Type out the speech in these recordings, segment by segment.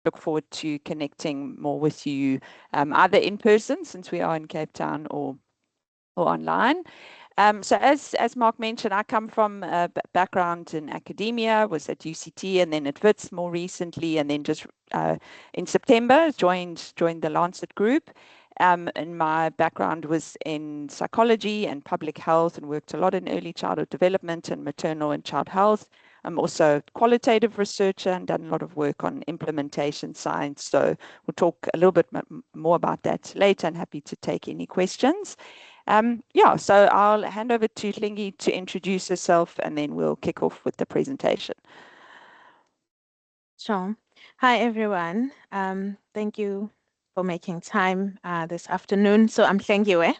look forward to connecting more with you, either in person, since we are in Cape Town, or online. So as Mark mentioned, I come from a background in academia, was at UCT and then at WITS more recently, and then just in September joined the Lancet group. And my background was in psychology and public health, and worked a lot in early childhood development and maternal and child health. I'm also a qualitative researcher and done a lot of work on implementation science. So we'll talk a little bit more about that later, and happy to take any questions. Yeah, so I'll hand over to Hlengiwe to introduce herself, and then we'll kick off with the presentation. Sure. Hi, everyone. Thank you for making time this afternoon. So I'm Hlengiwe.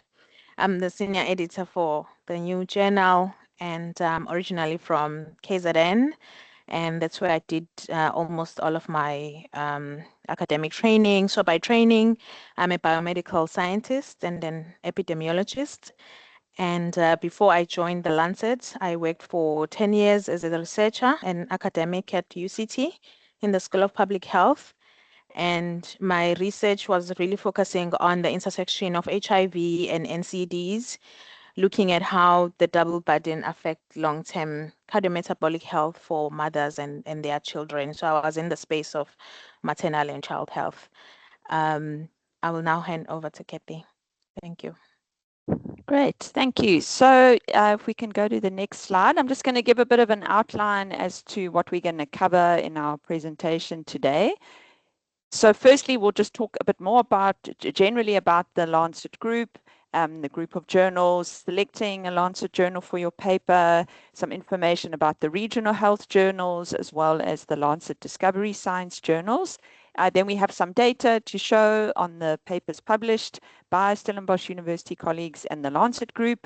I'm the senior editor for the new journal, and originally from KZN. And that's where I did almost all of my academic training. So by training, I'm a biomedical scientist and an epidemiologist. And before I joined the Lancet, I worked for 10 years as a researcher and academic at UCT in the School of Public Health. And my research was really focusing on the intersection of HIV and NCDs, looking at how the double burden affect long-term cardiometabolic health for mothers and their children. So I was in the space of maternal and child health. I will now hand over to Kathy. Thank you. Great, thank you. So if we can go to the next slide, I'm just going to give a bit of an outline as to what we're going to cover in our presentation today. So firstly, we'll just talk a bit more generally about the Lancet group, the group of journals, selecting a Lancet journal for your paper, some information about the regional health journals, as well as the Lancet Discovery Science journals. Then we have some data to show on the papers published by Stellenbosch University colleagues and the Lancet group.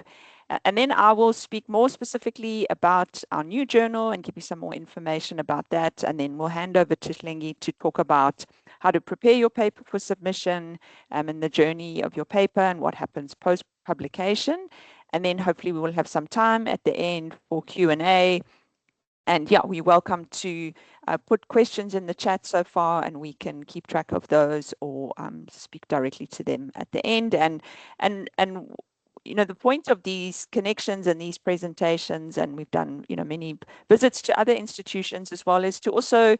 And then I will speak more specifically about our new journal and give you some more information about that. And then we'll hand over to Hlengiwe to talk about how to prepare your paper for submission, and the journey of your paper and what happens post-publication. And then hopefully we will have some time at the end for Q&A. And yeah, we're welcome to put questions in the chat so far, and we can keep track of those, or speak directly to them at the end. And you know, the point of these connections and these presentations, and we've done, you know, many visits to other institutions as well, is to also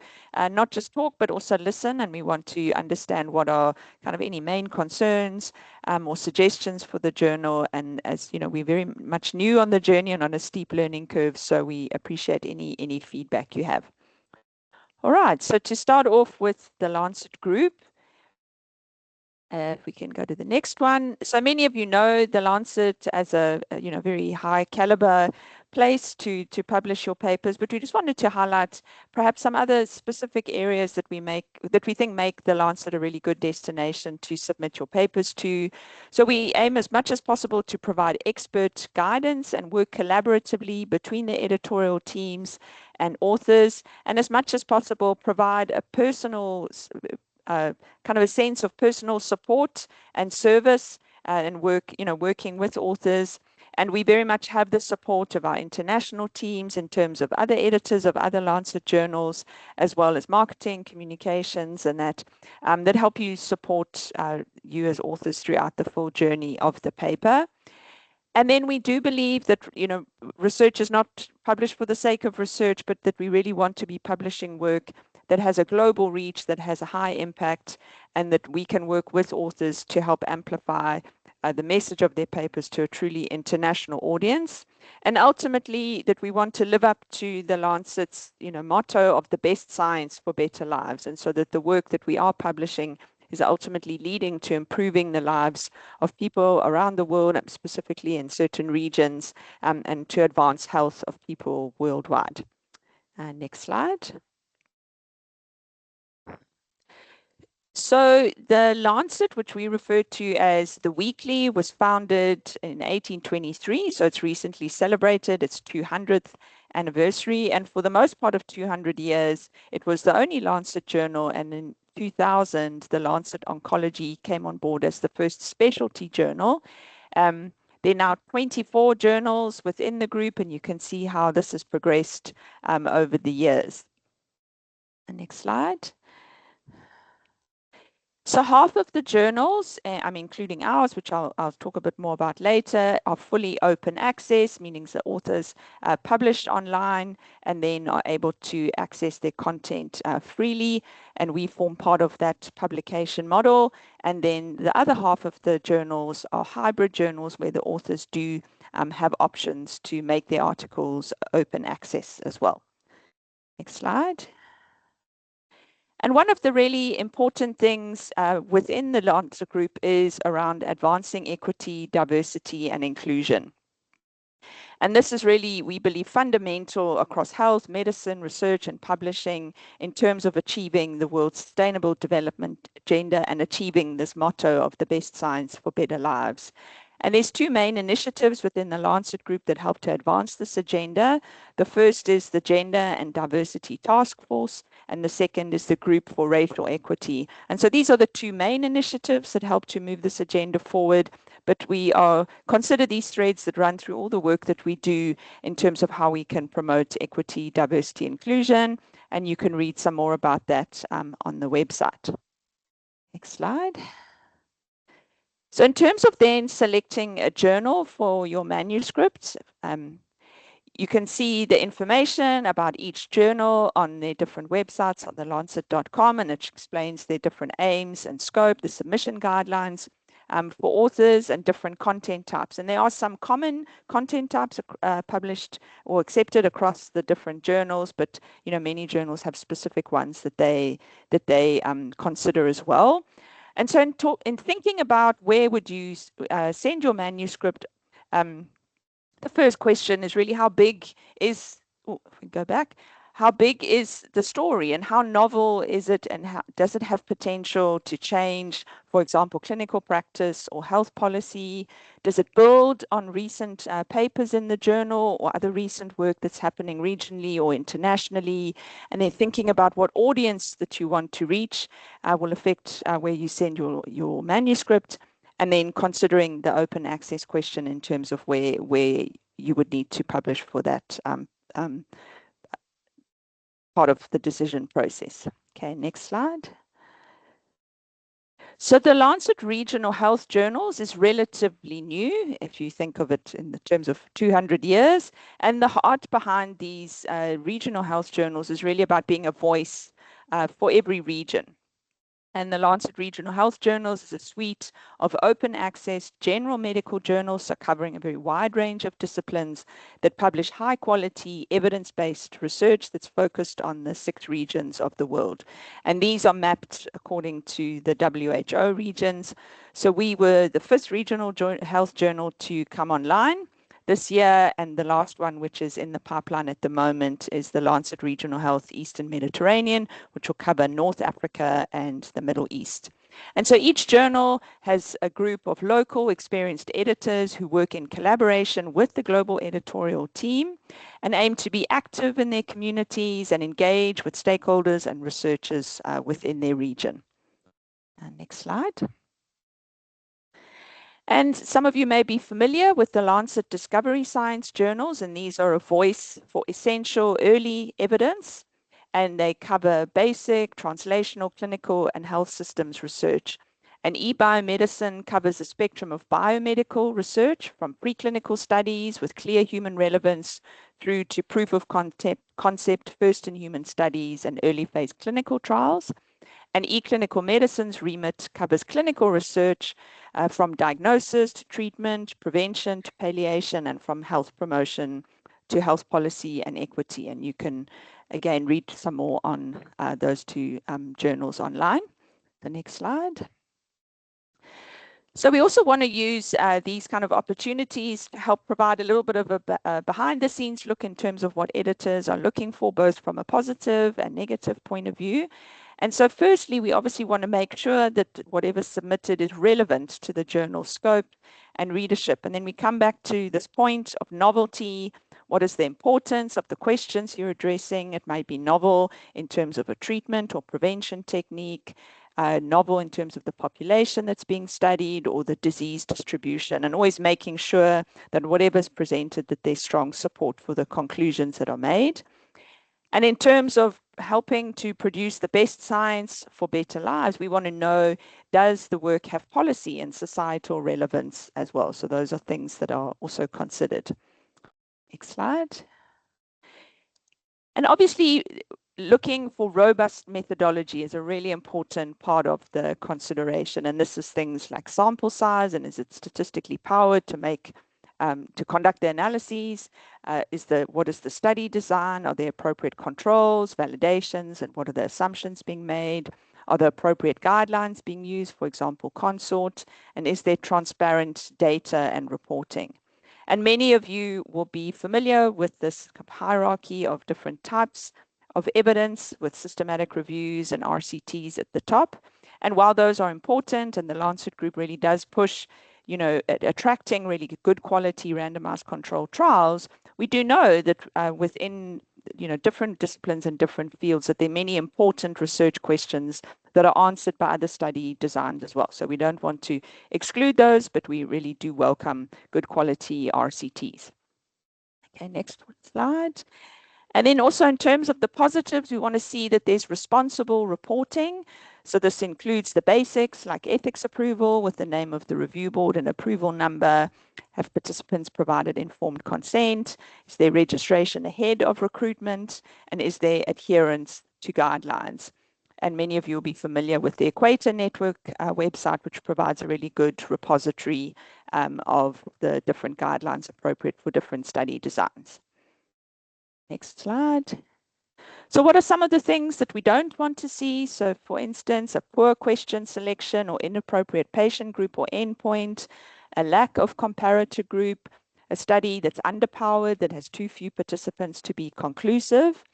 not just talk, but also listen. And we want to understand what are kind of any main concerns or suggestions for the journal. And as you know, we're very much new on the journey and on a steep learning curve, so we appreciate any feedback you have. All right, so to start off with the Lancet group, if we can go to the next one. So many of you know the Lancet as a you know, very high caliber place to publish your papers, but we just wanted to highlight perhaps some other specific areas that we think make the Lancet a really good destination to submit your papers to. So we aim as much as possible to provide expert guidance and work collaboratively between the editorial teams and authors, and as much as possible provide a personal kind of a sense of personal support and service, and working with authors. And we very much have the support of our international teams in terms of other editors of other Lancet journals, as well as marketing, communications, and that help you support you as authors throughout the full journey of the paper. And then we do believe that, you know, research is not published for the sake of research, but that we really want to be publishing work that has a global reach, that has a high impact, and that we can work with authors to help amplify the message of their papers to a truly international audience. And ultimately, that we want to live up to the Lancet's, you know, motto of the best science for better lives. And so that the work that we are publishing is ultimately leading to improving the lives of people around the world, specifically in certain regions, and to advance health of people worldwide. Next slide. So the Lancet, which we refer to as the Weekly, was founded in 1823. So it's recently celebrated its 200th anniversary. And for the most part of 200 years, it was the only Lancet journal. And in 2000, the Lancet Oncology came on board as the first specialty journal. There are now 24 journals within the group, and you can see how this has progressed over the years. The next slide. So half of the journals, including ours, which I'll talk a bit more about later, are fully open access, meaning the authors published online and then are able to access their content freely. And we form part of that publication model. And then the other half of the journals are hybrid journals where the authors do have options to make their articles open access as well. Next slide. And one of the really important things within the Lancet Group is around advancing equity, diversity, and inclusion. And this is really, we believe, fundamental across health, medicine, research, and publishing in terms of achieving the World Sustainable Development Agenda and achieving this motto of the best science for better lives. And there's two main initiatives within the Lancet Group that help to advance this agenda. The first is the Gender and Diversity Task Force, and the second is the Group for Racial Equity. And so these are the two main initiatives that help to move this agenda forward. But we consider these threads that run through all the work that we do in terms of how we can promote equity, diversity, inclusion. And you can read some more about that on the website. Next slide. So in terms of then selecting a journal for your manuscript, you can see the information about each journal on their different websites on the lancet.com, and it explains their different aims and scope, the submission guidelines for authors and different content types. And there are some common content types published or accepted across the different journals, but many journals have specific ones that they consider as well. And so in thinking about where would you send your manuscript, the first question is really how big is, if we go back, how big is the story and how novel is it, and how does it have potential to change, for example, clinical practice or health policy? Does it build on recent papers in the journal or other recent work that's happening regionally or internationally? And then thinking about what audience that you want to reach will affect where you send your manuscript. And then considering the open access question in terms of where you would need to publish for that part of the decision process. Okay, next slide. So the Lancet Regional Health Journals is relatively new, if you think of it in the terms of 200 years. And the heart behind these regional health journals is really about being a voice for every region. And the Lancet Regional Health Journals is a suite of open access general medical journals, so covering a very wide range of disciplines that publish high quality evidence-based research that's focused on the 6 regions of the world. And these are mapped according to the WHO regions. So we were the first regional health journal to come online this year, and the last one, which is in the pipeline at the moment, is the Lancet Regional Health Eastern Mediterranean, which will cover North Africa and the Middle East. And so each journal has a group of local experienced editors who work in collaboration with the global editorial team and aim to be active in their communities and engage with stakeholders and researchers within their region. Next slide. And some of you may be familiar with the Lancet Discovery Science journals, and these are a voice for essential early evidence, and they cover basic, translational, clinical, and health systems research. And eBiomedicine covers a spectrum of biomedical research from preclinical studies with clear human relevance through to proof of concept first-in-human studies and early phase clinical trials. And eClinical Medicine's remit covers clinical research from diagnosis to treatment, prevention to palliation, and from health promotion to health policy and equity. And you can, again, read some more on those two journals online. The next slide. So we also want to use these kind of opportunities to help provide a little bit of a behind-the-scenes look in terms of what editors are looking for, both from a positive and negative point of view. And so firstly, we obviously want to make sure that whatever's submitted is relevant to the journal scope and readership. And then we come back to this point of novelty. What is the importance of the questions you're addressing? It might be novel in terms of a treatment or prevention technique, novel in terms of the population that's being studied or the disease distribution, and always making sure that whatever's presented, that there's strong support for the conclusions that are made. And in terms of helping to produce the best science for better lives, we want to know, does the work have policy and societal relevance as well? So those are things that are also considered. Next slide. And obviously, looking for robust methodology is a really important part of the consideration. And this is things like sample size, and is it statistically powered to make to conduct the analyses? What is the study design? Are there appropriate controls, validations, and what are the assumptions being made? Are the appropriate guidelines being used, for example, consort? And is there transparent data and reporting? And many of you will be familiar with this hierarchy of different types of evidence with systematic reviews and RCTs at the top. And while those are important, and the Lancet group really does push, attracting really good quality randomized controlled trials, we do know that within different disciplines and different fields, that there are many important research questions that are answered by other study designs as well. So we don't want to exclude those, but we really do welcome good quality RCTs. Okay, next slide. And then also in terms of the positives, we want to see that there's responsible reporting. So this includes the basics like ethics approval with the name of the review board and approval number. Have participants provided informed consent? Is there registration ahead of recruitment? And is there adherence to guidelines? And many of you will be familiar with the Equator Network website, which provides a really good repository of the different guidelines appropriate for different study designs. Next slide. So what are some of the things that we don't want to see? So for instance, a poor question selection or inappropriate patient group or endpoint, a lack of comparator group, a study that's underpowered, that has too few participants to be conclusive,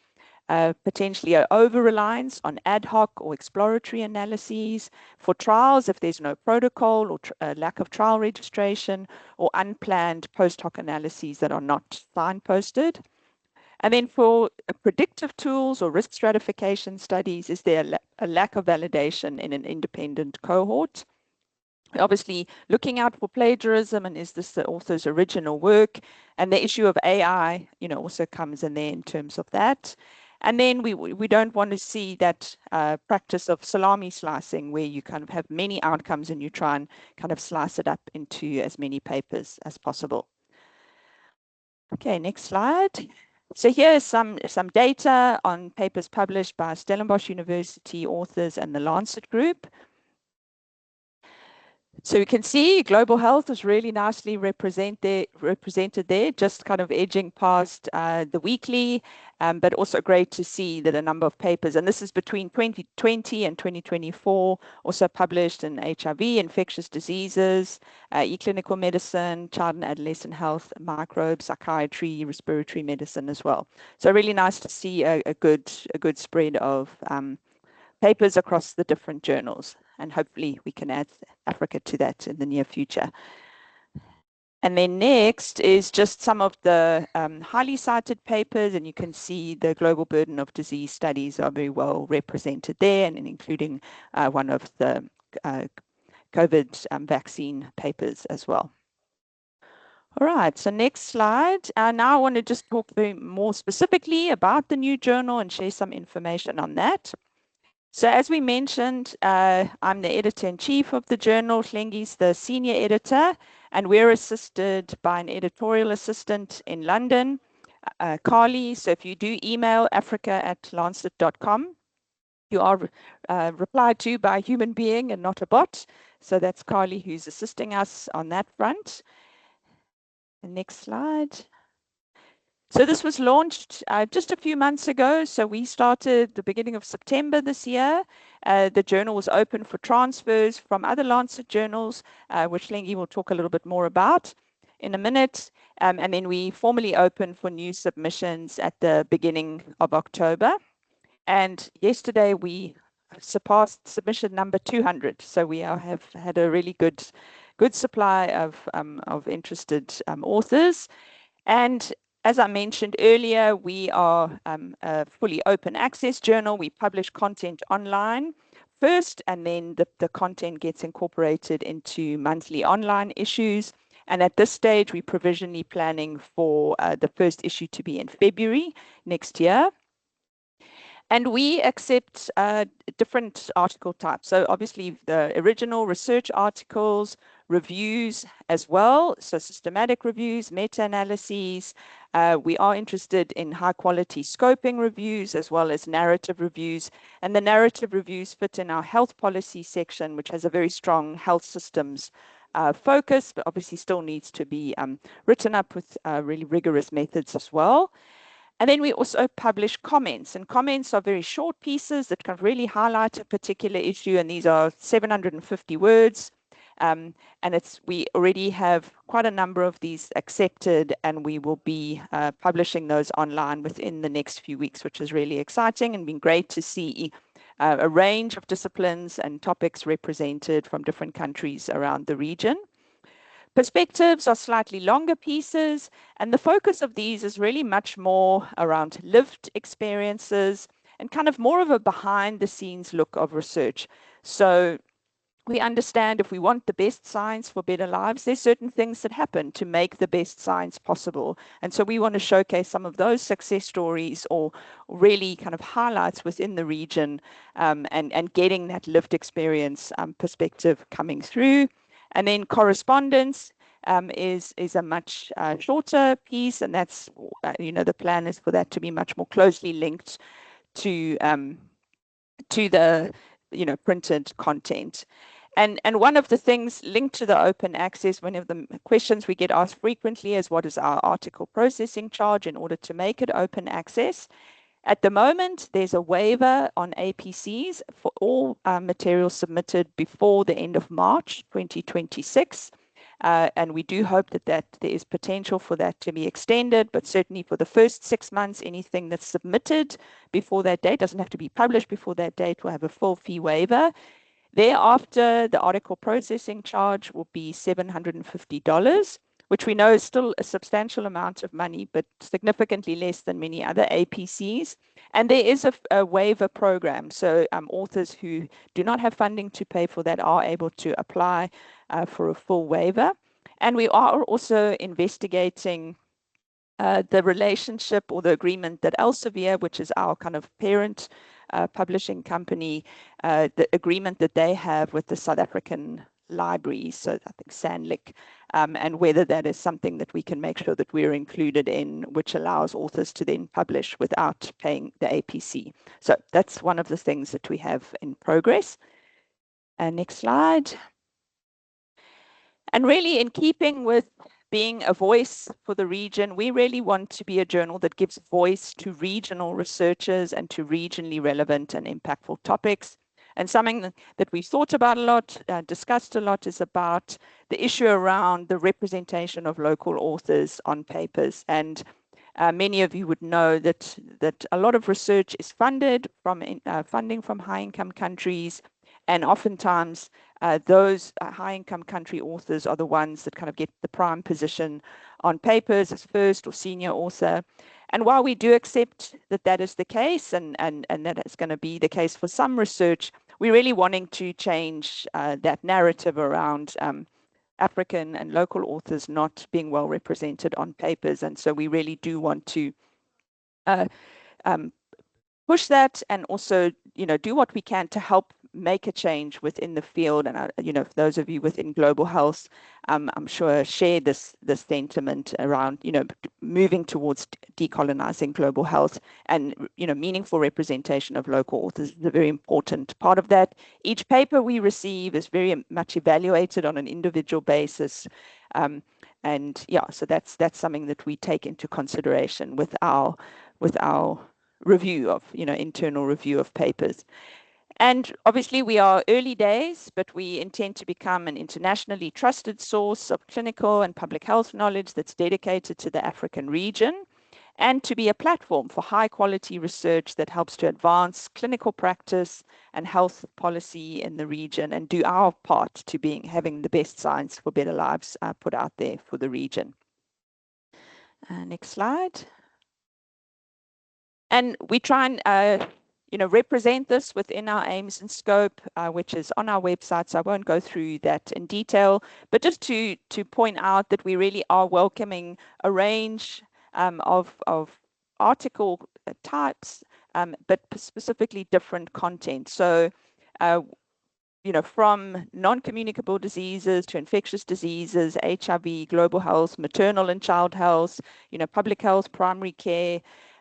potentially an over-reliance on ad hoc or exploratory analyses. For trials, if there's no protocol or lack of trial registration, or unplanned post-hoc analyses that are not signposted. And then for predictive tools or risk stratification studies, is there a lack of validation in an independent cohort? Obviously, looking out for plagiarism, and is this the author's original work? And the issue of AI, also comes in there in terms of that. And then we don't want to see that practice of salami slicing, where you kind of have many outcomes and you try and kind of slice it up into as many papers as possible. Okay, next slide. So here's some data on papers published by Stellenbosch University authors and the Lancet group. So you can see global health is really nicely represented there, just kind of edging past the weekly, but also great to see that a number of papers, and this is between 2020 and 2024, also published in HIV, infectious diseases, e-clinical medicine, child and adolescent health, microbes, psychiatry, respiratory medicine as well. So really nice to see a good spread of papers across the different journals, and hopefully we can add Africa to that in the near future. And then next is just some of the highly cited papers, and you can see the global burden of disease studies are very well represented there, and including one of the COVID vaccine papers as well. All right, so next slide. Now I want to just talk more specifically about the new journal and share some information on that. So as we mentioned, I'm the editor-in-chief of the journal. Hlengiwe's the senior editor, and we're assisted by an editorial assistant in London, Carly. So if you do email africa@lancet.com, you are replied to by a human being and not a bot. So that's Carly who's assisting us on that front. The next slide. So this was launched just a few months ago. So we started the beginning of September this year. The journal was open for transfers from other Lancet journals, which Hlengiwe will talk a little bit more about in a minute. And then we formally opened for new submissions at the beginning of October. And yesterday we surpassed submission number 200. So we have had a really good supply of interested authors. And as I mentioned earlier, we are a fully open access journal. We publish content online first, and then the content gets incorporated into monthly online issues. And at this stage, we're provisionally planning for the first issue to be in February next year. And we accept different article types. So obviously the original research articles, reviews as well. So systematic reviews, meta-analyses. We are interested in high quality scoping reviews as well as narrative reviews. And the narrative reviews fit in our health policy section, which has a very strong health systems focus, but obviously still needs to be written up with really rigorous methods as well. And then we also publish comments, and comments are very short pieces that kind of really highlight a particular issue, and these are 750 words. And we already have quite a number of these accepted, and we will be publishing those online within the next few weeks, which is really exciting and been great to see a range of disciplines and topics represented from different countries around the region. Perspectives are slightly longer pieces, and the focus of these is really much more around lived experiences and kind of more of a behind the scenes look of research. So we understand if we want the best science for better lives, there's certain things that happen to make the best science possible. And so we want to showcase some of those success stories or really kind of highlights within the region and getting that lived experience perspective coming through. And then correspondence is a much shorter piece, and that's, the plan is for that to be much more closely linked to the, printed content. And one of the things linked to the open access, one of the questions we get asked frequently is, what is our article processing charge in order to make it open access? At the moment, there's a waiver on APCs for all materials submitted before the end of March 2026. And we do hope that there is potential for that to be extended, but certainly for the first 6 months, anything that's submitted before that date doesn't have to be published before that date, will have a full fee waiver. Thereafter, the article processing charge will be $750, which we know is still a substantial amount of money, but significantly less than many other APCs. And there is a waiver program. So authors who do not have funding to pay for that are able to apply for a full waiver. And we are also investigating the relationship or the agreement that Elsevier, which is our kind of parent publishing company, the agreement that they have with the South African libraries, so I think SANLIC, and whether that is something that we can make sure that we're included in, which allows authors to then publish without paying the APC. So that's one of the things that we have in progress. Next slide. And really, in keeping with being a voice for the region, we really want to be a journal that gives voice to regional researchers and to regionally relevant and impactful topics. And something that we've thought about a lot, discussed a lot, is about the issue around the representation of local authors on papers. And many of you would know that a lot of research is funded from funding from high-income countries, and oftentimes those high-income country authors are the ones that kind of get the prime position on papers as first or senior author. And while we do accept that that is the case, and that is going to be the case for some research, we're really wanting to change that narrative around African and local authors not being well represented on papers. And so we really do want to push that and also, do what we can to help make a change within the field. And, those of you within global health, I'm sure share this sentiment around, moving towards decolonizing global health, and, meaningful representation of local authors is a very important part of that. Each paper we receive is very much evaluated on an individual basis. And yeah, so that's something that we take into consideration with our review of, internal review of papers. And obviously we are early days, but we intend to become an internationally trusted source of clinical and public health knowledge that's dedicated to the African region, and to be a platform for high quality research that helps to advance clinical practice and health policy in the region, and do our part to having the best science for better lives put out there for the region. Next slide. And we try and represent this within our aims and scope, which is on our website. So I won't go through that in detail, but just to point out that we really are welcoming a range of article types, but specifically different content. So, from non-communicable diseases to infectious diseases, HIV, global health, maternal and child health, public health, primary care,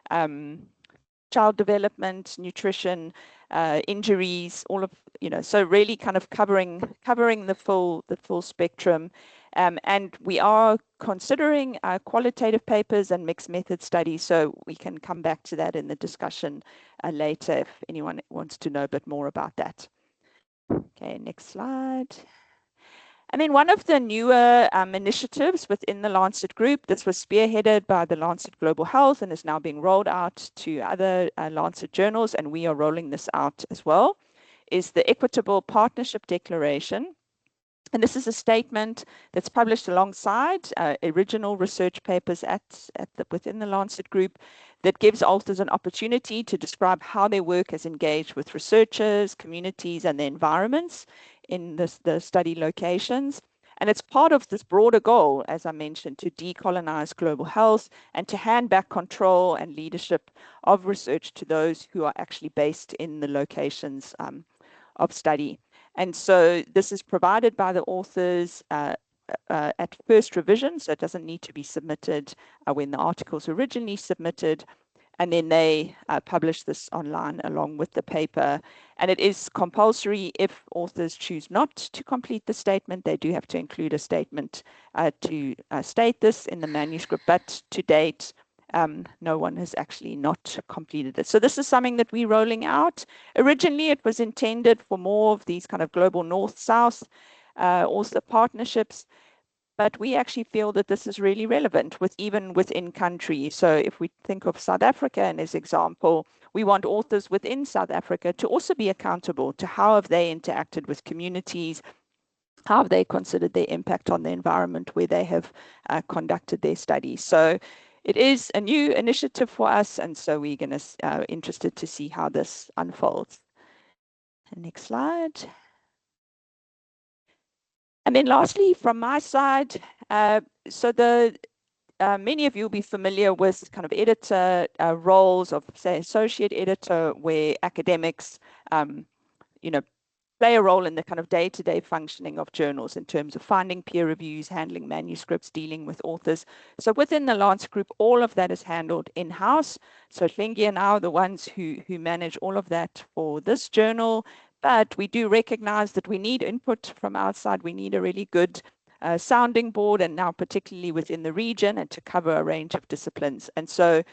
child development, nutrition, injuries, all of, so really kind of covering the full spectrum. And we are considering qualitative papers and mixed method studies, so we can come back to that in the discussion later if anyone wants to know a bit more about that. Okay, next slide. And then one of the newer initiatives within the Lancet Group, this was spearheaded by the Lancet Global Health and is now being rolled out to other Lancet journals, and we are rolling this out as well, is the Equitable Partnership Declaration. And this is a statement that's published alongside original research papers within the Lancet Group that gives authors an opportunity to describe how their work has engaged with researchers, communities, and the environments in the study locations. And it's part of this broader goal, as I mentioned, to decolonize global health and to hand back control and leadership of research to those who are actually based in the locations of study. And so this is provided by the authors at first revision, so it doesn't need to be submitted when the articles originally submitted. And then they publish this online along with the paper. And it is compulsory if authors choose not to complete the statement. They do have to include a statement to state this in the manuscript. But to date, no one has actually not completed it. So this is something that we're rolling out. Originally, it was intended for more of these kind of global north-south author partnerships. But we actually feel that this is really relevant even within country. So if we think of South Africa and as example, we want authors within South Africa to also be accountable to how have they interacted with communities, how have they considered their impact on the environment where they have conducted their studies. So it is a new initiative for us, and so we're going to interested to see how this unfolds. Next slide. And then lastly, from my side, so many of you will be familiar with kind of editor roles of, say, associate editor, where academics, play a role in the kind of day-to-day functioning of journals in terms of finding peer reviews, handling manuscripts, dealing with authors. So within the Lancet Group, all of that is handled in-house. So Hlengiwe and I are the ones who manage all of that for this journal. But we do recognize that we need input from outside. We need a really good sounding board, and now particularly within the region, and to cover a range of disciplines. And so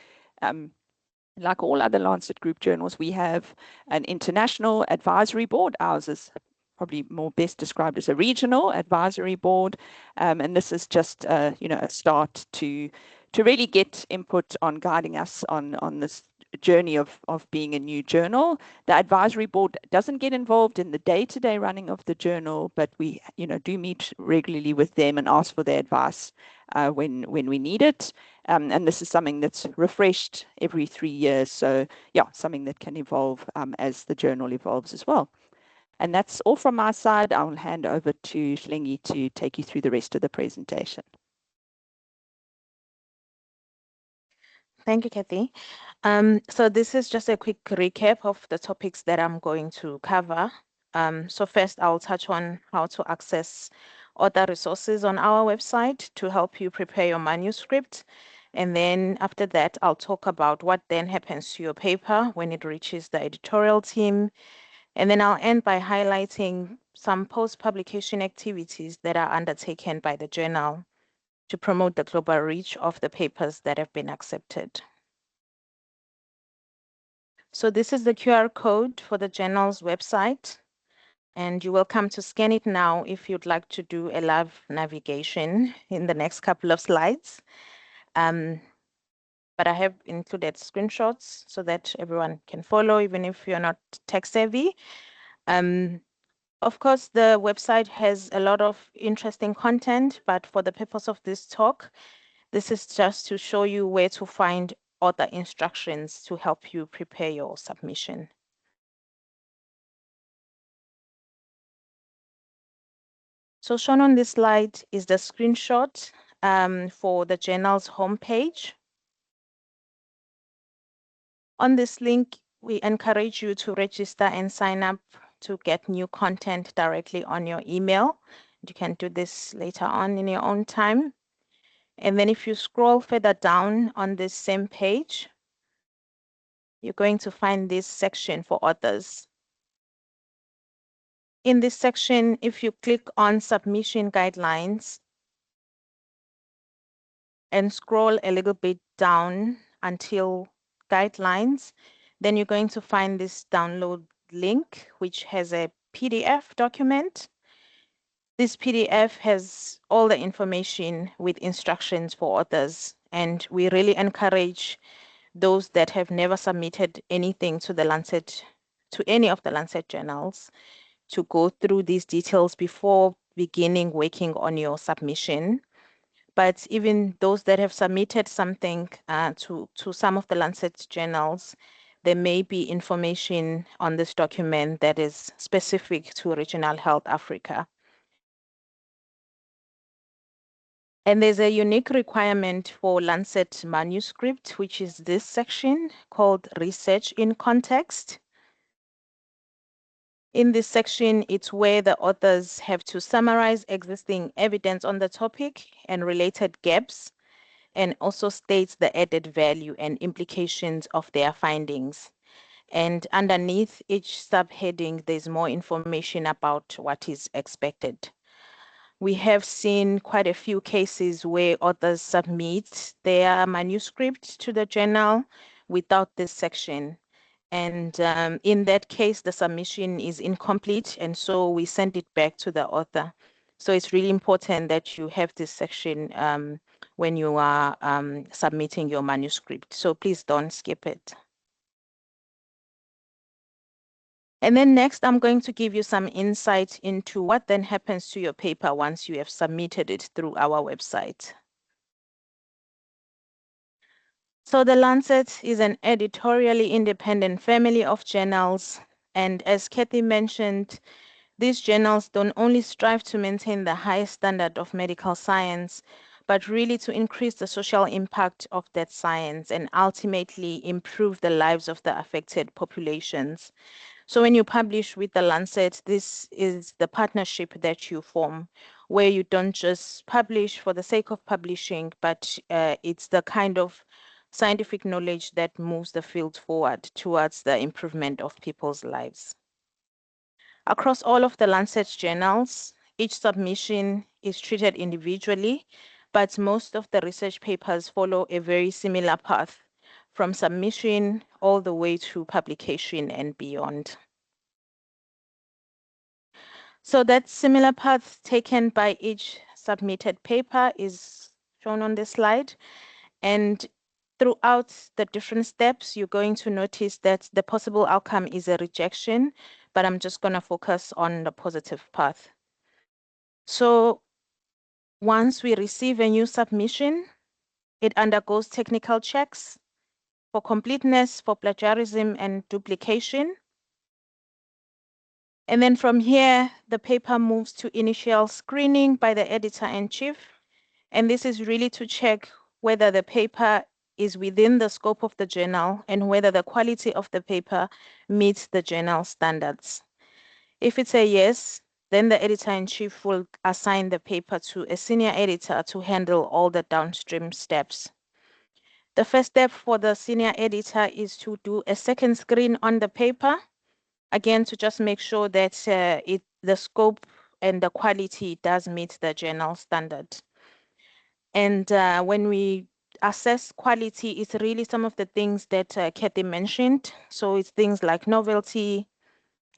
like all other Lancet Group journals, we have an international advisory board. Ours is probably more best described as a regional advisory board. And this is just, a start to really get input on guiding us on this journey of being a new journal. The advisory board doesn't get involved in the day-to-day running of the journal, but we, do meet regularly with them and ask for their advice when we need it. And this is something that's refreshed every 3 years. So yeah, something that can evolve as the journal evolves as well. And that's all from my side. I'll hand over to Hlengiwe to take you through the rest of the presentation. Thank you, Kathy. So this is just a quick recap of the topics that I'm going to cover. So first, I'll touch on how to access other resources on our website to help you prepare your manuscript. And then after that, I'll talk about what then happens to your paper when it reaches the editorial team. And then I'll end by highlighting some post-publication activities that are undertaken by the journal to promote the global reach of the papers that have been accepted. So this is the QR code for the journal's website, and you're welcome to scan it now if you'd like to do a live navigation in the next couple of slides. But I have included screenshots so that everyone can follow, even if you're not tech savvy. Of course, the website has a lot of interesting content, but for the purpose of this talk, this is just to show you where to find other instructions to help you prepare your submission. So shown on this slide is the screenshot for the journal's homepage. On this link, we encourage you to register and sign up to get new content directly on your email. You can do this later on in your own time. And then if you scroll further down on this same page, you're going to find this section for authors. In this section, if you click on submission guidelines and scroll a little bit down until guidelines, then you're going to find this download link, which has a PDF document. This PDF has all the information with instructions for authors, and we really encourage those that have never submitted anything to the Lancet, to any of the Lancet journals, to go through these details before beginning working on your submission. But even those that have submitted something to some of the Lancet journals, there may be information on this document that is specific to Regional Health Africa. And there's a unique requirement for Lancet manuscript, which is this section called Research in Context. In this section, it's where the authors have to summarize existing evidence on the topic and related gaps, and also states the added value and implications of their findings. And underneath each subheading, there's more information about what is expected. We have seen quite a few cases where authors submit their manuscript to the journal without this section. And in that case, the submission is incomplete, and so we send it back to the author. So it's really important that you have this section when you are submitting your manuscript. So please don't skip it. And then next, I'm going to give you some insight into what then happens to your paper once you have submitted it through our website. So the Lancet is an editorially independent family of journals. And as Kathy mentioned, these journals don't only strive to maintain the highest standard of medical science, but really to increase the social impact of that science and ultimately improve the lives of the affected populations. So when you publish with the Lancet, this is the partnership that you form, where you don't just publish for the sake of publishing, but it's the kind of scientific knowledge that moves the field forward towards the improvement of people's lives. Across all of the Lancet journals, each submission is treated individually, but most of the research papers follow a very similar path from submission all the way to publication and beyond. So that similar path taken by each submitted paper is shown on this slide. And throughout the different steps, you're going to notice that the possible outcome is a rejection, but I'm just going to focus on the positive path. So once we receive a new submission, it undergoes technical checks for completeness, for plagiarism and duplication. And then from here, the paper moves to initial screening by the editor-in-chief. And this is really to check whether the paper is within the scope of the journal and whether the quality of the paper meets the journal standards. If it's a yes, then the editor-in-chief will assign the paper to a senior editor to handle all the downstream steps. The first step for the senior editor is to do a second screen on the paper, again, to just make sure that the scope and the quality does meet the journal standard. And when we assess quality, it's really some of the things that Kathy mentioned. So it's things like novelty,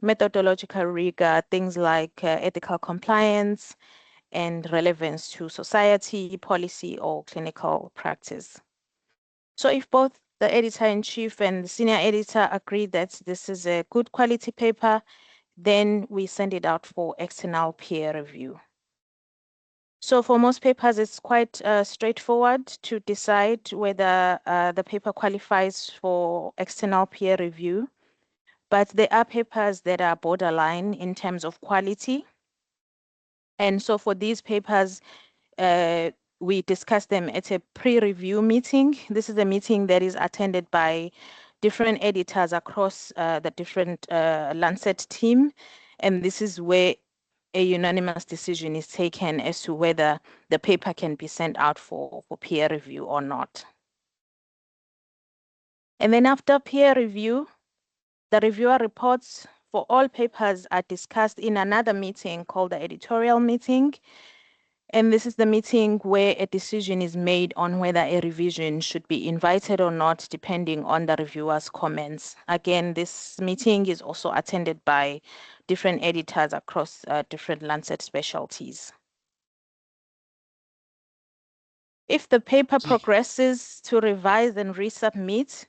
methodological rigor, things like ethical compliance, and relevance to society, policy, or clinical practice. So if both the editor-in-chief and the senior editor agree that this is a good quality paper, then we send it out for external peer review. So for most papers, it's quite straightforward to decide whether the paper qualifies for external peer review. But there are papers that are borderline in terms of quality. And so for these papers, we discuss them at a pre-review meeting. This is a meeting that is attended by different editors across the different Lancet team, and this is where a unanimous decision is taken as to whether the paper can be sent out for peer review or not. And then after peer review, the reviewer reports for all papers are discussed in another meeting called the editorial meeting. And this is the meeting where a decision is made on whether a revision should be invited or not, depending on the reviewer's comments. Again, this meeting is also attended by different editors across different Lancet specialties. If the paper progresses to revise and resubmit,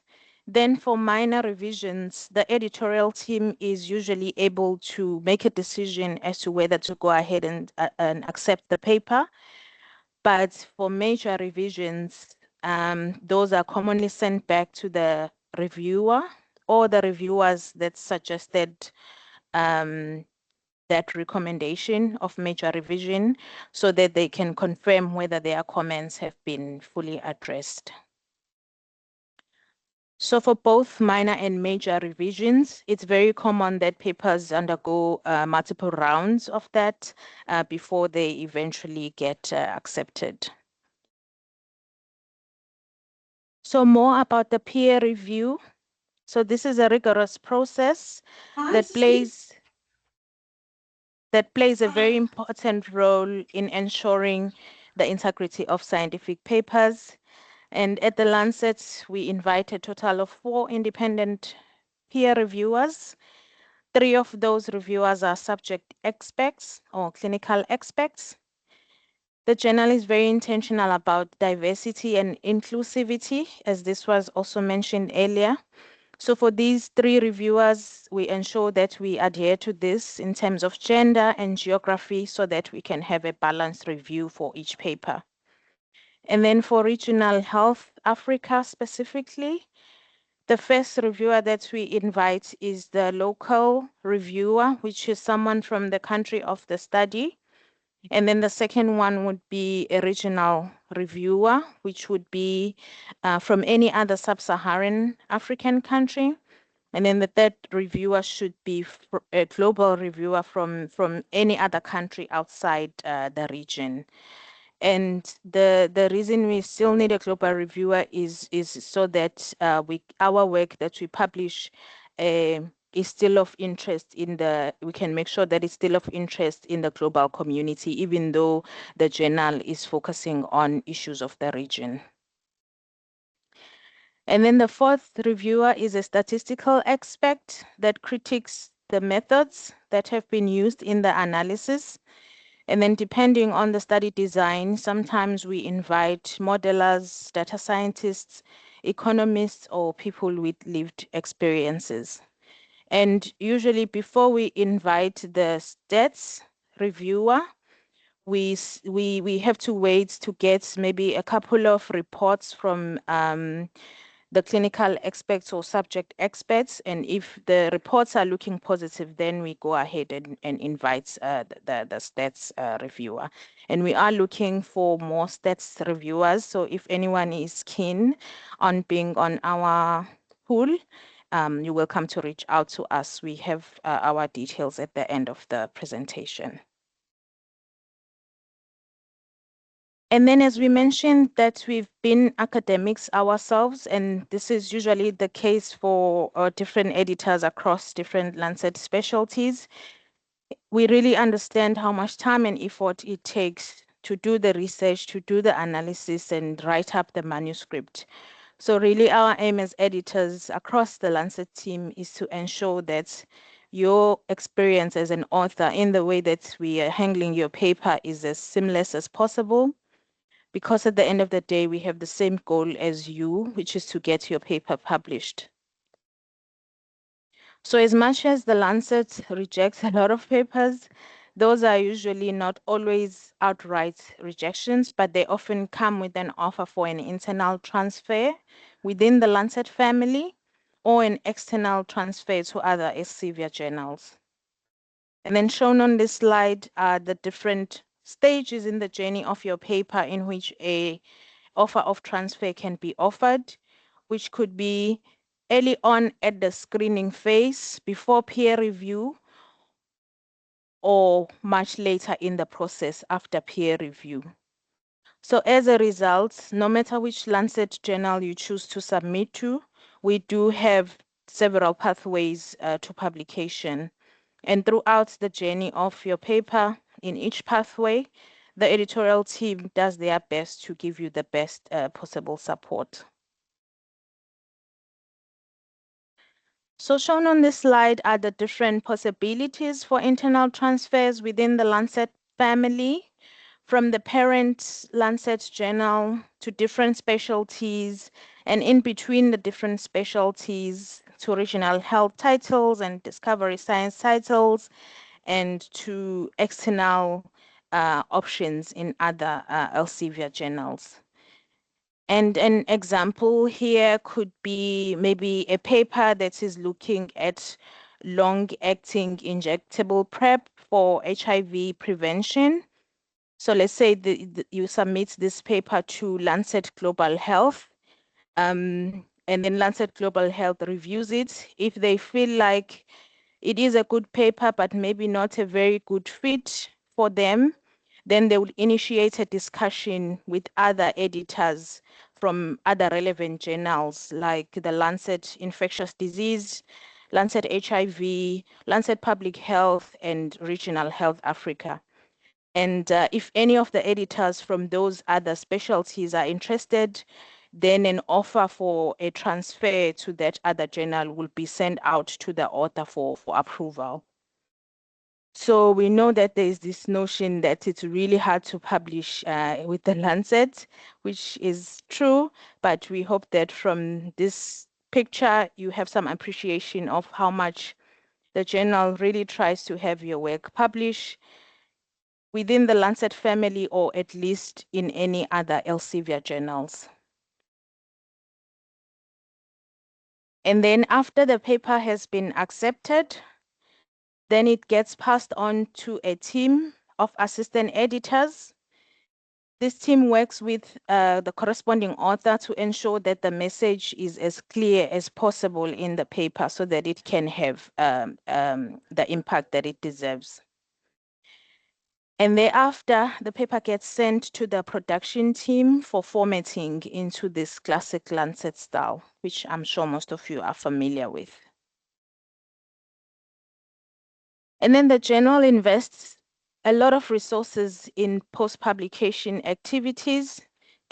then for minor revisions, the editorial team is usually able to make a decision as to whether to go ahead and accept the paper. But for major revisions, those are commonly sent back to the reviewer or the reviewers that suggested that recommendation of major revision so that they can confirm whether their comments have been fully addressed. So for both minor and major revisions, it's very common that papers undergo multiple rounds of that before they eventually get accepted. So more about the peer review. So this is a rigorous process that plays a very important role in ensuring the integrity of scientific papers. And at the Lancet, we invite a total of 4 independent peer reviewers. 3 of those reviewers are subject experts or clinical experts. The journal is very intentional about diversity and inclusivity, as this was also mentioned earlier. So for these 3 reviewers, we ensure that we adhere to this in terms of gender and geography so that we can have a balanced review for each paper. And then for Regional Health Africa specifically, the first reviewer that we invite is the local reviewer, which is someone from the country of the study. And then the second one would be a regional reviewer, which would be from any other sub-Saharan African country. And then the third reviewer should be a global reviewer from any other country outside the region. And the reason we still need a global reviewer is so that our work that we publish is still of interest we can make sure that it's still of interest in the global community, even though the journal is focusing on issues of the region. And then the fourth reviewer is a statistical expert that critiques the methods that have been used in the analysis. And then depending on the study design, sometimes we invite modelers, data scientists, economists, or people with lived experiences. And usually before we invite the stats reviewer, we have to wait to get maybe a couple of reports from the clinical experts or subject experts. And if the reports are looking positive, then we go ahead and invite the stats reviewer. And we are looking for more stats reviewers. So if anyone is keen on being on our pool, you're welcome to reach out to us. We have our details at the end of the presentation. And then, as we mentioned, that we've been academics ourselves, and this is usually the case for different editors across different Lancet specialties. We really understand how much time and effort it takes to do the research, to do the analysis, and write up the manuscript. So really our aim as editors across the Lancet team is to ensure that your experience as an author in the way that we are handling your paper is as seamless as possible, because at the end of the day, we have the same goal as you, which is to get your paper published. So as much as the Lancet rejects a lot of papers, those are usually not always outright rejections, but they often come with an offer for an internal transfer within the Lancet family or an external transfer to other Elsevier journals. And then shown on this slide are the different stages in the journey of your paper in which a offer of transfer can be offered, which could be early on at the screening phase, before peer review, or much later in the process after peer review. So as a result, no matter which Lancet journal you choose to submit to, we do have several pathways to publication. And throughout the journey of your paper, in each pathway, the editorial team does their best to give you the best possible support. So shown on this slide are the different possibilities for internal transfers within the Lancet family, from the parent Lancet journal to different specialties, and in between the different specialties to regional health titles and discovery science titles, and to external options in other Elsevier journals. And an example here could be maybe a paper that is looking at long-acting injectable PrEP for HIV prevention. So let's say you submit this paper to Lancet Global Health, and then Lancet Global Health reviews it. If they feel like it is a good paper, but maybe not a very good fit for them, then they will initiate a discussion with other editors from other relevant journals like the Lancet Infectious Disease, Lancet HIV, Lancet Public Health, and Regional Health Africa. And if any of the editors from those other specialties are interested, then an offer for a transfer to that other journal will be sent out to the author for approval. So we know that there is this notion that it's really hard to publish with the Lancet, which is true, but we hope that from this picture, you have some appreciation of how much the journal really tries to have your work published within the Lancet family, or at least in any other Elsevier journals. And then after the paper has been accepted, then it gets passed on to a team of assistant editors. This team works with the corresponding author to ensure that the message is as clear as possible in the paper so that it can have the impact that it deserves. And thereafter, the paper gets sent to the production team for formatting into this classic Lancet style, which I'm sure most of you are familiar with. And then the journal invests a lot of resources in post-publication activities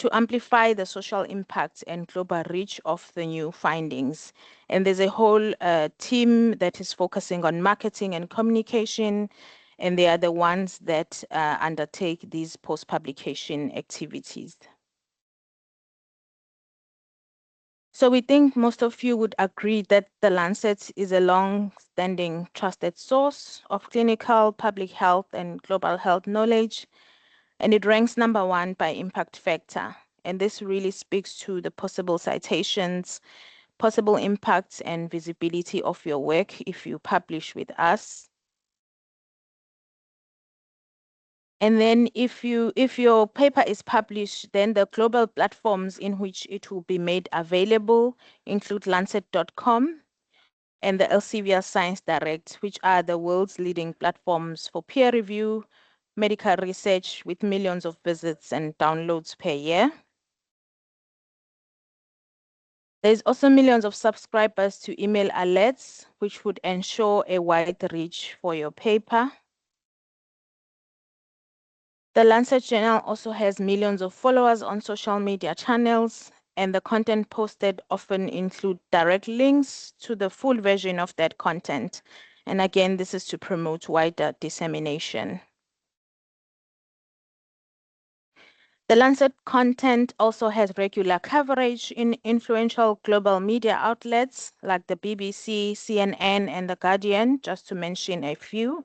to amplify the social impact and global reach of the new findings. And there's a whole team that is focusing on marketing and communication, and they are the ones that undertake these post-publication activities. So we think most of you would agree that the Lancet is a long-standing trusted source of clinical, public health, and global health knowledge, and it ranks #1 by impact factor. And this really speaks to the possible citations, possible impacts, and visibility of your work if you publish with us. And then if your paper is published, then the global platforms in which it will be made available include Lancet.com and the Elsevier Science Direct, which are the world's leading platforms for peer review, medical research with millions of visits and downloads per year. There's also millions of subscribers to email alerts, which would ensure a wide reach for your paper. The Lancet Journal also has millions of followers on social media channels, and the content posted often include direct links to the full version of that content. And again, this is to promote wider dissemination. The Lancet content also has regular coverage in influential global media outlets like the BBC, CNN, and The Guardian, just to mention a few.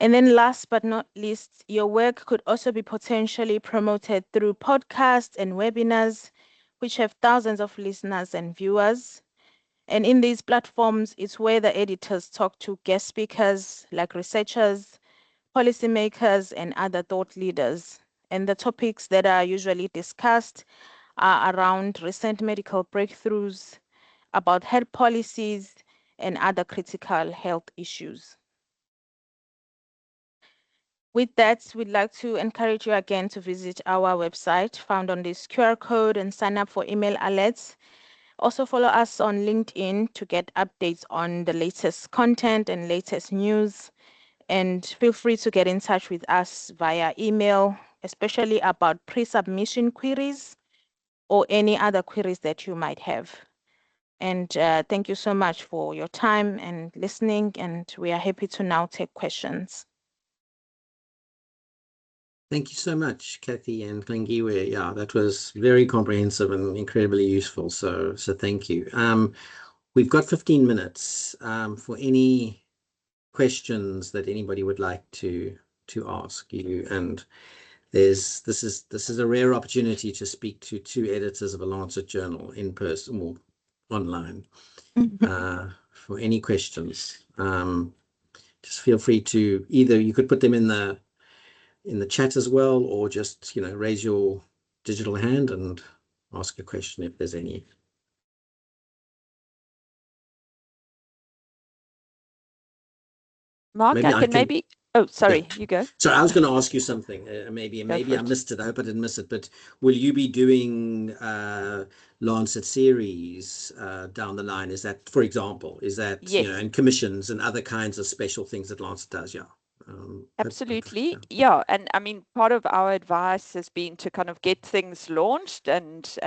And then last but not least, your work could also be potentially promoted through podcasts and webinars, which have thousands of listeners and viewers. And in these platforms, it's where the editors talk to guest speakers like researchers, policymakers, and other thought leaders. And the topics that are usually discussed around recent medical breakthroughs, about health policies, and other critical health issues. With that, we'd like to encourage you again to visit our website found on this QR code and sign up for email alerts. Also follow us on LinkedIn to get updates on the latest content and latest news. And feel free to get in touch with us via email, especially about pre-submission queries or any other queries that you might have. And thank you so much for your time and listening, and we are happy to now take questions. Thank you so much, Kathy and Hlengiwe. Yeah, that was very comprehensive and incredibly useful. So thank you. We've got 15 minutes for any questions that anybody would like to ask you. And this is a rare opportunity to speak to two editors of a Lancet journal in person or online. For any questions, just feel free to either you could put them in the chat as well, or just raise your digital hand and ask a question if there's any. Mark, maybe oh, sorry, yeah. You go. So I was going to ask you something. Maybe I missed it. I hope I didn't miss it. But will you be doing Lancet series down the line? Is that, for example, yes. And commissions and other kinds of special things that Lancet does? Yeah. Absolutely. Yeah. And I mean, part of our advice has been to kind of get things launched and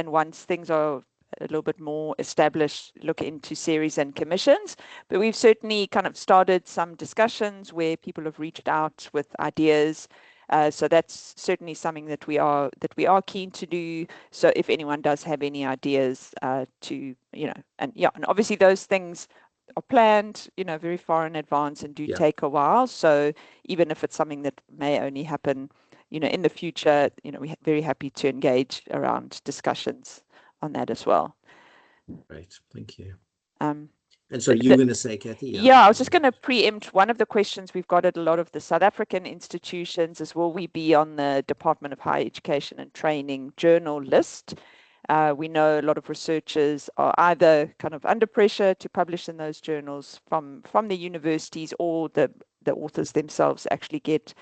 once things are a little bit more established, look into series and commissions. But we've certainly kind of started some discussions where people have reached out with ideas. So that's certainly something that we are keen to do. So if anyone does have any ideas to, and obviously those things are planned, very far in advance and do take a while. So even if it's something that may only happen, in the future, we're very happy to engage around discussions on that as well. Great, thank you. And so you're going to say, Kathy? Yeah, I was just going to preempt one of the questions we've got at a lot of the South African institutions is, will we be on the Department of Higher Education and Training journal list? We know a lot of researchers are either kind of under pressure to publish in those journals from the universities, or the authors themselves actually get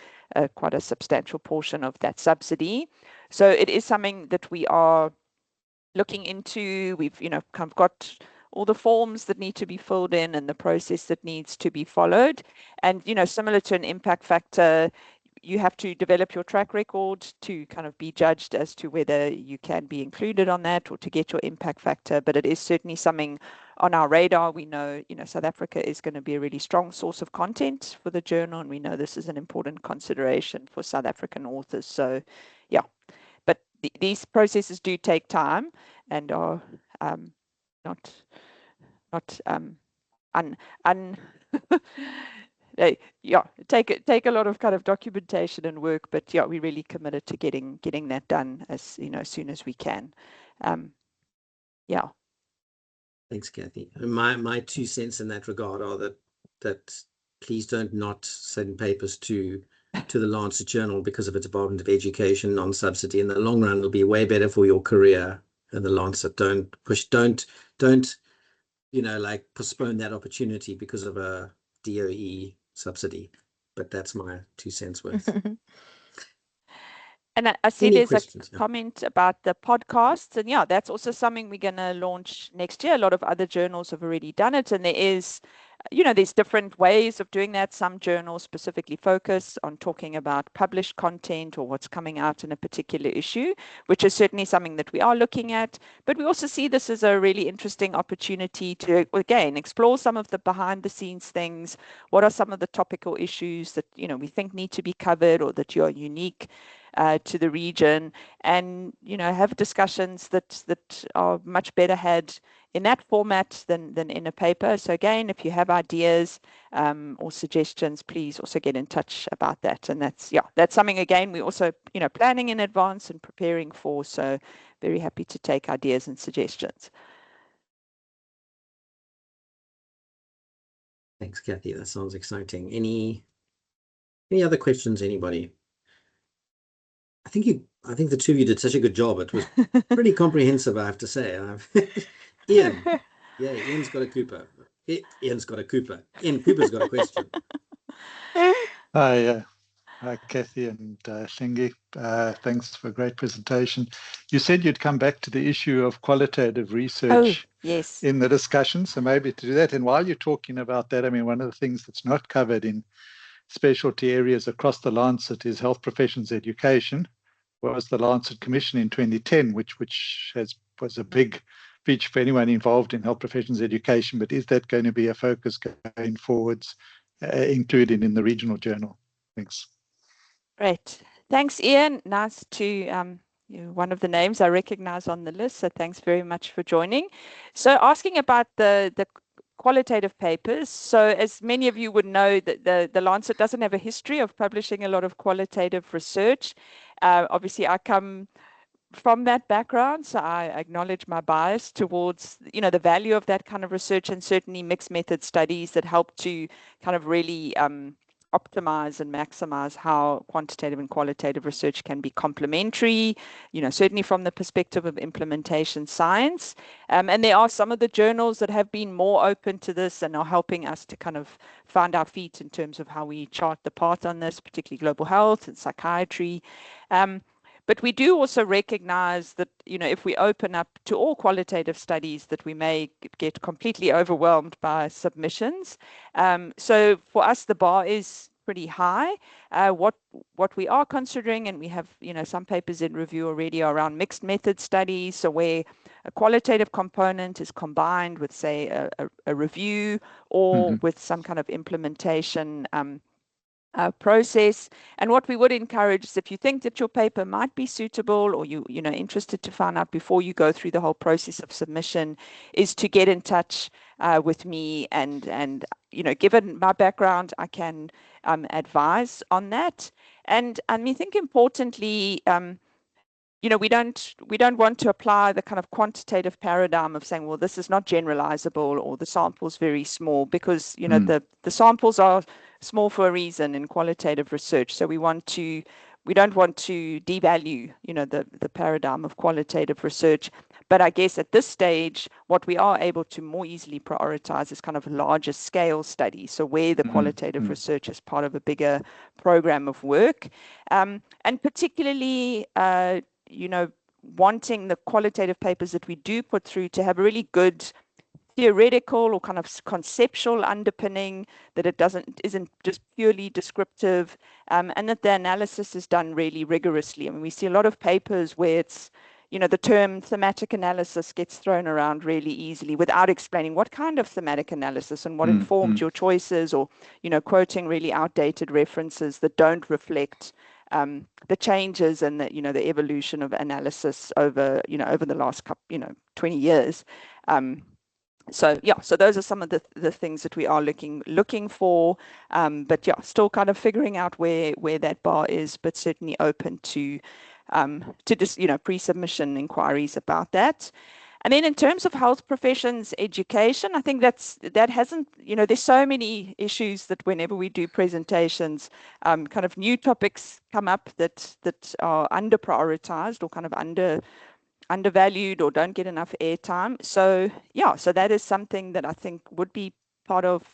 quite a substantial portion of that subsidy. So it is something that we are looking into. We've kind of got all the forms that need to be filled in and the process that needs to be followed. And similar to an impact factor, you have to develop your track record to kind of be judged as to whether you can be included on that or to get your impact factor. But it is certainly something on our radar. We know, South Africa is going to be a really strong source of content for the journal, and we know this is an important consideration for South African authors. So, yeah, but these processes do take time and are not take a lot of kind of documentation and work, but yeah, we're really committed to getting that done as soon as we can. Yeah. Thanks, Kathy. My 2 cents in that regard are that please don't not send papers to the Lancet Journal because of a Department of Education non-subsidy. In the long run, it'll be way better for your career in the Lancet. Don't like postpone that opportunity because of a DOE subsidy. But that's my 2 cents worth. And I see there's a comment about the podcasts, and yeah, that's also something we're going to launch next year. A lot of other journals have already done it, and there is, there's different ways of doing that. Some journals specifically focus on talking about published content or what's coming out in a particular issue, which is certainly something that we are looking at. But we also see this as a really interesting opportunity to, again, explore some of the behind the scenes things. What are some of the topical issues that, we think need to be covered or that you're unique to the region, and have discussions that are much better had in that format than in a paper. So again, if you have ideas or suggestions, please also get in touch about that. And that's something, again, we also planning in advance and preparing for. So very happy to take ideas and suggestions. Thanks, Kathy. That sounds exciting. Any other questions, anybody? I think the two of you did such a good job. It was pretty comprehensive, I have to say. Ian, yeah, Ian's got a Cooper. Ian's got a Cooper. Ian Cooper's got a question. Hi, Kathy and Hlengiwe. Thanks for a great presentation. You said you'd come back to the issue of qualitative research yes. in the discussion, so maybe to do that. And while you're talking about that, I mean, one of the things that's not covered in specialty areas across the Lancet is health professions education. Was the Lancet Commission in 2010, which was a big feature for anyone involved in health professions education. But is that going to be a focus going forwards, included in the regional journal? Thanks. Great. Thanks, Ian. Nice to you're one of the names I recognize on the list, so thanks very much for joining. So asking about the qualitative papers. So as many of you would know, that the Lancet doesn't have a history of publishing a lot of qualitative research. Obviously, I come from that background, so I acknowledge my bias towards, the value of that kind of research, and certainly mixed method studies that help to kind of really optimize and maximize how quantitative and qualitative research can be complementary, certainly from the perspective of implementation science. And there are some of the journals that have been more open to this and are helping us to kind of find our feet in terms of how we chart the path on this, particularly global health and psychiatry. But we do also recognize that, if we open up to all qualitative studies, that we may get completely overwhelmed by submissions. So for us, the bar is pretty high. What we are considering, and we have, some papers in review already, are around mixed method studies. So where a qualitative component is combined with, say, a review or with some kind of implementation process. And what we would encourage is, if you think that your paper might be suitable, or you interested to find out before you go through the whole process of submission, is to get in touch with me, and given my background, I can advise on that. And I think importantly, we don't want to apply the kind of quantitative paradigm of saying, well, this is not generalizable, or the sample's very small, because the samples are small for a reason in qualitative research. So we don't want to devalue the paradigm of qualitative research. But I guess at this stage, what we are able to more easily prioritize is kind of larger scale studies, so where the qualitative research is part of a bigger program of work, and particularly wanting the qualitative papers that we do put through to have a really good theoretical or kind of conceptual underpinning, that it isn't just purely descriptive, and that the analysis is done really rigorously. I mean, we see a lot of papers where it's, the term thematic analysis gets thrown around really easily without explaining what kind of thematic analysis and what informed your choices, or, quoting really outdated references that don't reflect the changes and the evolution of analysis over the last 20 years. So those are some of the things that we are looking for, but still kind of figuring out where that bar is, but certainly open to just pre-submission inquiries about that. And then in terms of health professions education, I think that hasn't, there's so many issues that whenever we do presentations, kind of new topics come up that are under prioritized, or kind of undervalued, or don't get enough airtime. So that is something that I think would be part of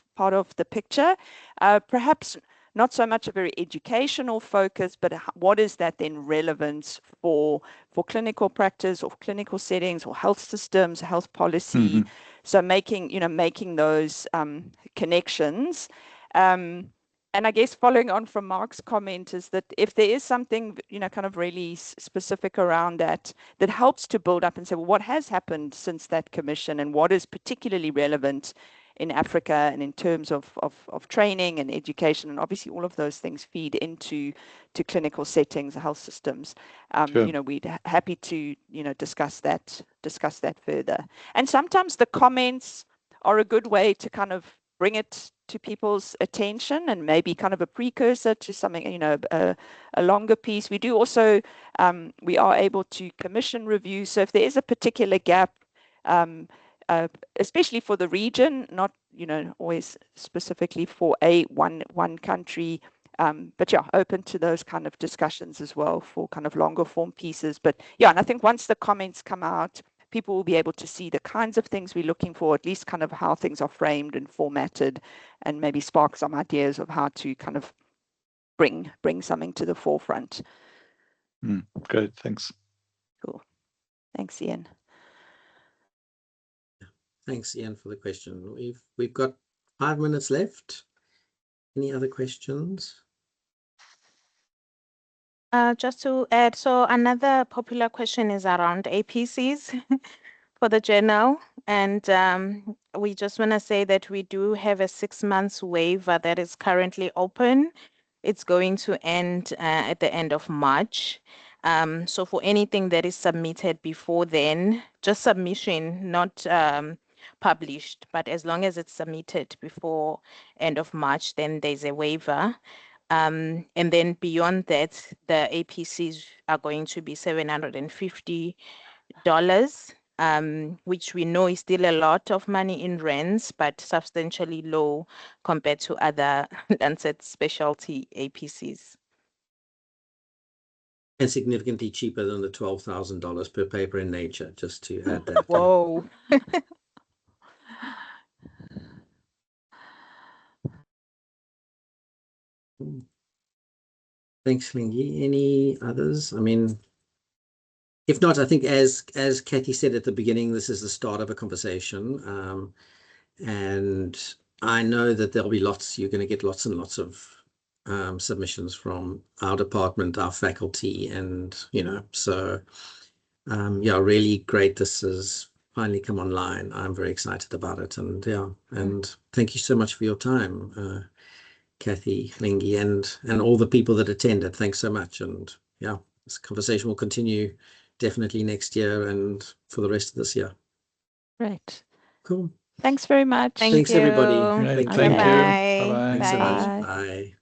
the picture. Perhaps not so much a very educational focus, but what is that then relevance for clinical practice, or clinical settings, or health systems, health policy. So making those connections. And I guess following on from Mark's comment is that if there is something, kind of really specific around that helps to build up and say, well, what has happened since that commission, and what is particularly relevant in Africa, and in terms of training and education, and obviously all of those things feed into clinical settings, health systems. Sure. We'd happy to discuss that further. And sometimes the comments are a good way to kind of bring it to people's attention, and maybe kind of a precursor to something, a longer piece. We do also, we are able to commission reviews. So if there is a particular gap, especially for the region, not always specifically for one country, But yeah, open to those kind of discussions as well for kind of longer form pieces. But yeah, and I think once the comments come out, people will be able to see the kinds of things we're looking for, at least kind of how things are framed and formatted, and maybe spark some ideas of how to kind of bring something to the forefront. Great, thanks. Cool. Thanks, Ian. Thanks, Ian, for the question. We've got 5 minutes left. Any other questions? Just to add, so another popular question is around APCs for the journal. And we just want to say that we do have a 6 months waiver that is currently open. It's going to end at the end of March. So for anything that is submitted before then, just submission, not published, but as long as it's submitted before end of March, then there's a waiver. And then beyond that, the APCs are going to be $750, which we know is still a lot of money in rands, but substantially low compared to other Lancet specialty APCs. And significantly cheaper than the $12,000 per paper in Nature, just to add that. Whoa. Thanks, Hlengiwe. Any others? I mean, if not, I think as Cathy said at the beginning, this is the start of a conversation. And I know that there'll be you're going to get lots and lots of submissions from our department, our faculty, and, so yeah, really great. This has finally come online. I'm very excited about it. And yeah, and thank you so much for your time, Cathy, Hlengiwe, and all the people that attended. Thanks so much. And yeah, this conversation will continue definitely next year and for the rest of this year. Great. Cool. Thanks very much. Thanks, everybody. Great, Thank thank you. you. Bye. Bye-bye. Thanks so much. Bye. Bye.